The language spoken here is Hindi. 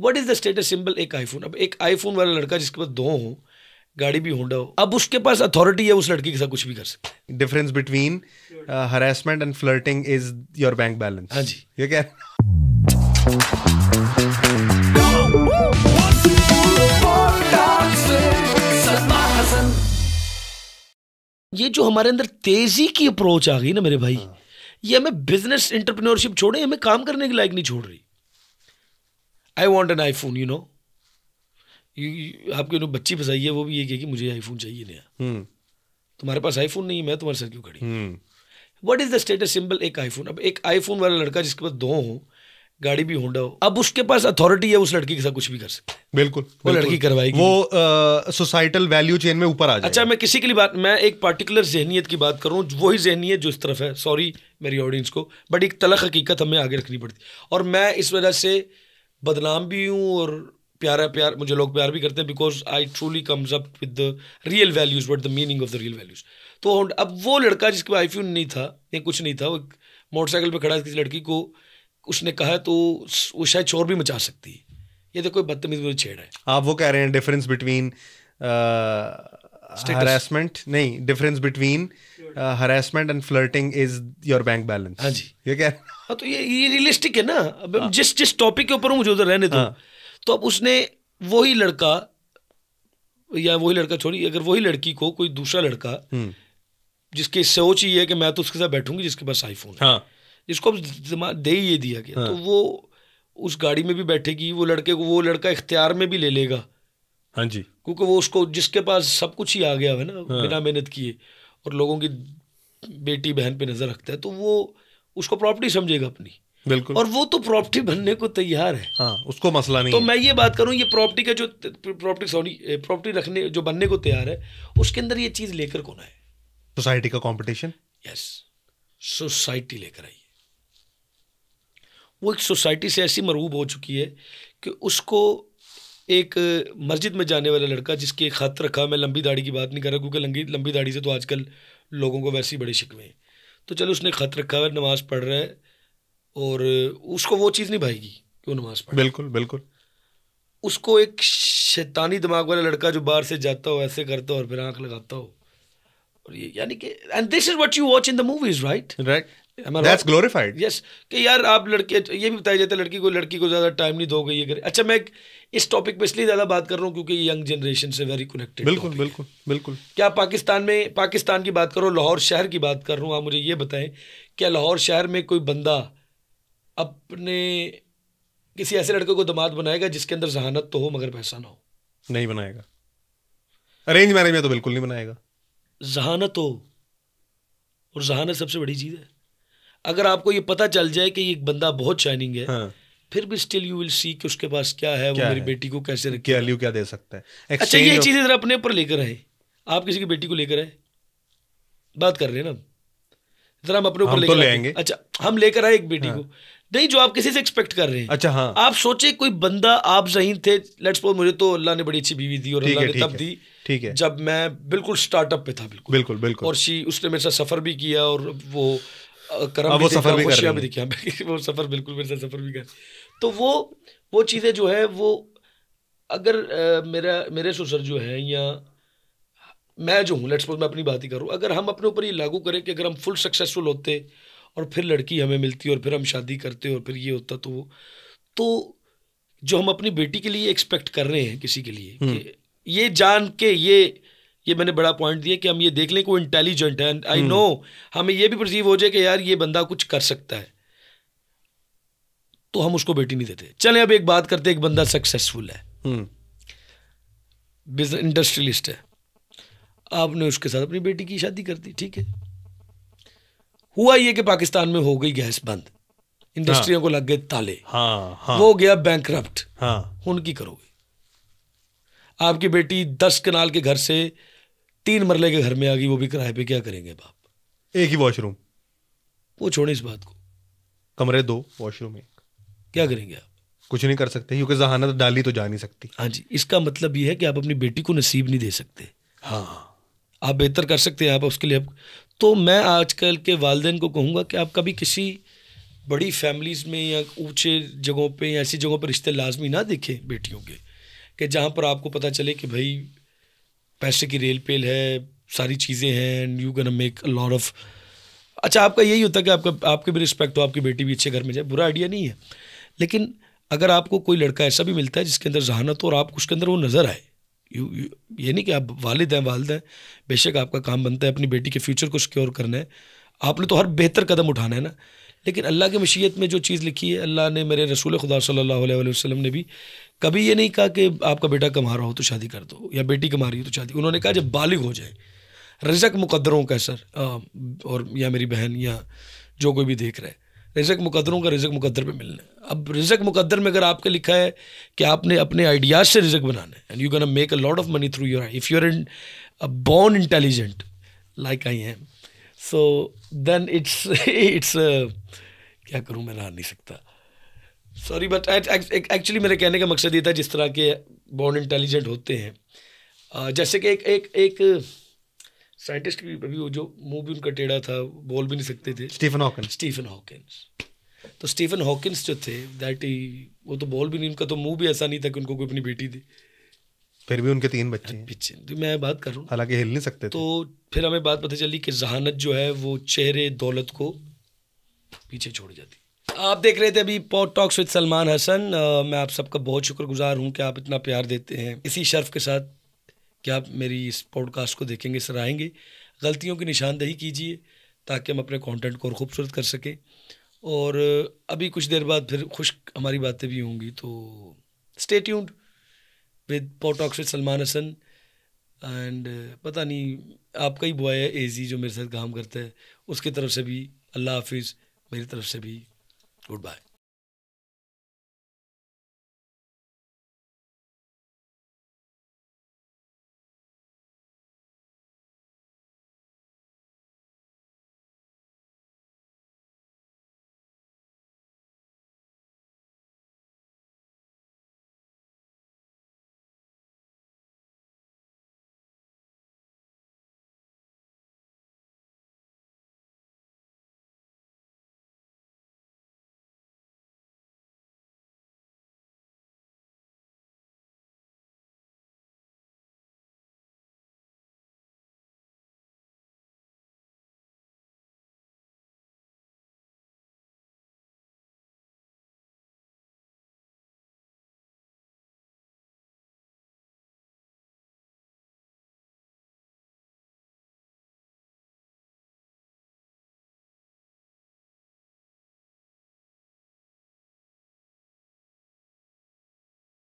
What is the status symbol एक आईफोन? अब एक आईफोन वाला लड़का जिसके पास 2 हो, गाड़ी भी होंडा हो, अब उसके पास अथॉरिटी है उस लड़की के साथ कुछ भी कर सकता है। Difference between harassment and flirting is your bank balance. हाँ जी, ये क्या? ये जो हमारे अंदर तेजी की अप्रोच आ गई ना मेरे भाई, ये हमें बिजनेस एंटरप्रेन्योरशिप छोड़े, हमें काम करने के लायक नहीं छोड़ रही। I want an iPhone, you know, आपके बच्ची फंसाई है, वो भी ये कहे कि मुझे आईफोन चाहिए नया। तुम्हारे पास आईफोन नहीं है, मैं तुम्हारे साथ क्यों खड़ी? What is the status symbol एक आईफोन? अब एक आईफोन वाला लड़का जिसके पास 2 हो, गाड़ी भी होंडा हो, अब उसके पास अथॉरिटी है उस लड़की के साथ कुछ भी कर सकता है। बिल्कुल, वो लड़की करवाएगी, वो सोसाइटल वैल्यू चेन में ऊपर आ जाएगा। अच्छा, मैं किसी के लिए बात, मैं एक पार्टिकुलर जहनियत की बात कर रहा हूँ, वही जहनियत जो इस तरफ है, सॉरी मेरी ऑडियंस को, बट एक तलख हकीकत हमें आगे रखनी पड़ती, और मैं इस वजह से बदनाम भी हूँ और प्यार मुझे लोग प्यार भी करते हैं, because I truly comes up with the real values, what the meaning of the real values. तो अब वो लड़का जिसके पास आईफोन नहीं था या कुछ नहीं था, वो मोटरसाइकिल पे खड़ा किसी लड़की को उसने कहा, तो वो शायद शोर भी मचा सकती है। ये देखो बदतमीज मुझे छेड़ है। आप वो कह रहे हैं डिफरेंस बिटवीन हरासमेंट, नहीं, difference between harassment and flirting is your bank balance. हाँ जी, ये क्या? हाँ, तो ये रियलिस्टिक है ना। अब जिस टॉपिक के ऊपर हूँ मुझे उधर रहने दो। तो अब उसने वही लड़का, या वही लड़का छोड़ी, अगर वही लड़की को कोई दूसरा लड़का जिसकी सोच ही है कि मैं तो उसके साथ बैठूंगी जिसके पास आईफोन है, जिसको अब दे ही ये दिया गया, तो वो उस गाड़ी में भी बैठेगी, वो लड़का इख्तियार में भी ले लेगा। हाँ जी, क्योंकि वो उसको, जिसके पास सब कुछ ही आ गया है ना, बिना मेहनत किए, और लोगों की बेटी बहन पे नजर रखता है, तो वो उसको प्रॉपर्टी समझेगा अपनी। बिल्कुल, और वो तो प्रॉपर्टी बनने को तैयार है। हाँ, उसको मसला नहीं तो है। मैं ये बात करूं, ये प्रॉपर्टी का जो प्रॉपर्टी रखने जो बनने को तैयार है, उसके अंदर ये चीज लेकर कौन आए? सोसाइटी का कंपटीशन। यस, सोसाइटी लेकर आई है। वो एक सोसाइटी से ऐसी मरूब हो चुकी है कि उसको एक मस्जिद में जाने वाला लड़का जिसकी एक खत रखा, मैं लंबी दाढ़ी की बात नहीं कर रहा क्योंकि लंबी दाढ़ी से तो आजकल लोगों को वैसे ही बड़े शिकवे हैं, तो चलो उसने खत रखा है, नमाज पढ़ रहा है, और उसको वो चीज़ नहीं भाएगी कि वो नमाज पढ़े। बिल्कुल बिल्कुल। उसको एक शैतानी दिमाग वाला लड़का जो बाहर से जाता हो, ऐसे करता हो और फिर आंख लगाता हो, और ये यानी कि, and this is what you watch in the movies, right? That's glorified. Yes, कि यार आप लड़के, ये भी बताया जाता है लड़की को ज़्यादा टाइम नहीं दोगे, ये करे। अच्छा, मैं इस टॉपिक पे इसलिए ज़्यादा बात कर रहा हूँ क्योंकि यंग जनरेशन से वेरी कनेक्टेड। बिल्कुल बिल्कुल बिल्कुल। क्या पाकिस्तान की बात करो, लाहौर शहर की बात कर रहा हूँ, आप मुझे ये बताएं, क्या लाहौर शहर में कोई बंदा अपने किसी ऐसे लड़के को दामाद बनाएगा जिसके अंदर जहानत तो हो मगर पैसा ना हो? नहीं बनाएगा। अरेंज मैरिज में तो बिल्कुल नहीं बनाएगा। जहानत हो, और जहानत सबसे बड़ी चीज़ है। अगर आपको ये पता चल जाए कि ये एक बंदा बहुत शाइनिंग है, हाँ, फिर भी स्टिल यू विल सी कि उसके पास क्या है, वो मेरी बेटी को कैसे रखे, वैल्यू क्या दे सकता है। अच्छा, ये चीज़ें जरा अपने ऊपर लेकर आए। आप किसी की बेटी को लेकर आए, बात कर रहे हैं ना, जरा हम अपने ऊपर लेकर आएंगे। अच्छा, हम लेकर आए एक बेटी को, नहीं जो आप किसी से एक्सपेक्ट कर रहे हैं। अच्छा, हाँ, आप सोचे कोई बंदा, आप ज़हीन थे, लेट्स सपोज मुझे तो अल्लाह ने बड़ी अच्छी बीवी दी, और अल्लाह ने तब दी, ठीक है, जब मैं बिल्कुल स्टार्टअप पे था, बिल्कुल बिल्कुल, और उसने मेरे साथ सफ़र भी किया, और वो करम भी देखा, खुशियाँ भी देखी, वो सफ़र बिल्कुल मेरे साथ सफ़र भी कर, तो वो चीज़ें जो है, वो अगर मेरे ससुर जो है, या मैं जो हूँ, लेट्स सपोज मैं अपनी बात ही करूँ, अगर हम अपने ऊपर ये लागू करें कि अगर हम फुल सक्सेसफुल होते और फिर लड़की हमें मिलती और फिर हम शादी करते और फिर ये होता, तो जो हम अपनी बेटी के लिए एक्सपेक्ट कर रहे हैं किसी के लिए, कि ये जान के, ये मैंने बड़ा पॉइंट दिया कि हम ये देख लें कि वो इंटेलिजेंट है, एंड आई नो हमें ये भी परसीव हो जाए कि यार ये बंदा कुछ कर सकता है, तो हम उसको बेटी नहीं देते। चलें अब एक बात करते हैं, एक बंदा सक्सेसफुल है, बिजनेस इंडस्ट्रियलिस्ट है, आपने उसके साथ अपनी बेटी की शादी कर दी, ठीक है, हुआ ये कि पाकिस्तान में हो गई गैस बंद, इंडस्ट्रियों को लग गए ताले, वो गया बैंकरप्ट, उनकी करोगे। आपकी बेटी 10 कनाल के घर से 3 मरले के घर में आ गई, वो भी किराए पे, क्या करेंगे बाप? एक ही वॉशरूम, वो छोड़े इस बात को, कमरे 2, वॉशरूम 1, क्या करेंगे आप? कुछ नहीं कर सकते, क्योंकि जहानत डाली तो जा नहीं सकती। हाँ जी, इसका मतलब ये है कि आप अपनी बेटी को नसीब नहीं दे सकते। हाँ, आप बेहतर कर सकते हैं, आप उसके लिए तो मैं आजकल के वालिदैन को कहूँगा कि आप कभी किसी बड़ी फैमिलीज़ में या ऊंचे जगहों पे या ऐसी जगहों पर रिश्ते लाजमी ना देखें बेटियों के, कि जहाँ पर आपको पता चले कि भाई पैसे की रेल पेल है, सारी चीज़ें हैं, and you can make a lot of. अच्छा, आपका यही होता है कि आपके भी रिस्पेक्ट हो, आपकी बेटी भी अच्छे घर में जाए, बुरा आइडिया नहीं है। लेकिन अगर आपको कोई लड़का ऐसा भी मिलता है जिसके अंदर जहानत हो और आपको उसके अंदर वो नज़र आए, ये नहीं कि आप वालिद हैं, बेशक आपका काम बनता है अपनी बेटी के फ्यूचर को सिक्योर करना है, आपने तो हर बेहतर कदम उठाना है ना। लेकिन अल्लाह की मशीयत में जो चीज़ लिखी है, अल्लाह ने, मेरे रसूल खुदा सल्लल्लाहु अलैहि वसल्लम ने भी कभी ये नहीं कहा कि आपका बेटा कमा रहा हो तो शादी कर दो, या बेटी कमा रही हो तो शादी। उन्होंने कहा जब बालिग हो जाए, रिज़्क़ मुक़द्दरों का सर, और या मेरी बहन या जो कोई भी देख रहा है, रिज़्क़ मुक़द्दरों का रिज़्क़ मुक़द्दर पे मिलना है। अब रिज़्क़ मुक़द्दर में अगर आपके लिखा है कि आपने अपने आइडियाज़ से रिज़्क़ बनाना है, and you gonna make a lot of money through your, if you are born intelligent like I am, so then it's क्या करूँ, मैं रहा नहीं सकता, सॉरी, बट एक्चुअली मेरे कहने का मकसद ये था, जिस तरह के बॉर्न इंटेलिजेंट होते हैं, जैसे कि एक साइंटिस्ट भी अभी, वो जो मुंह भी उनका टेढ़ा था, बोल भी नहीं सकते थे, स्टीफन हॉकिंस। तो स्टीफन हॉकिंस जो थे, वो तो बोल भी नहीं, उनका तो मुंह भी ऐसा नहीं था कि उनको कोई अपनी बेटी थी, फिर भी उनके 3 बच्चे हैं। तो मैं बात कर रहा हूँ, हालांकि हिल नहीं सकते थे। तो फिर हमें बात पता चली कि जहानत जो है वो चेहरे दौलत को पीछे छोड़ जाती। आप देख रहे थे अभी pod talks with Salman Hasan. मैं आप सबका बहुत शुक्रगुजार हूँ कि आप इतना प्यार देते हैं, इसी शर्फ के साथ कि आप मेरी इस पॉडकास्ट को देखेंगे, सराहेंगे, गलतियों की निशानदही कीजिए ताकि हम अपने कंटेंट को और खूबसूरत कर सकें। और अभी कुछ देर बाद फिर खुश हमारी बातें भी होंगी, तो stay tuned with pod talks with Salman Hasan. And पता नहीं, आपका ही बॉय है एजी जो मेरे साथ काम करता है, उसकी तरफ से भी अल्लाह हाफिज़, मेरी तरफ से भी गुड बाय।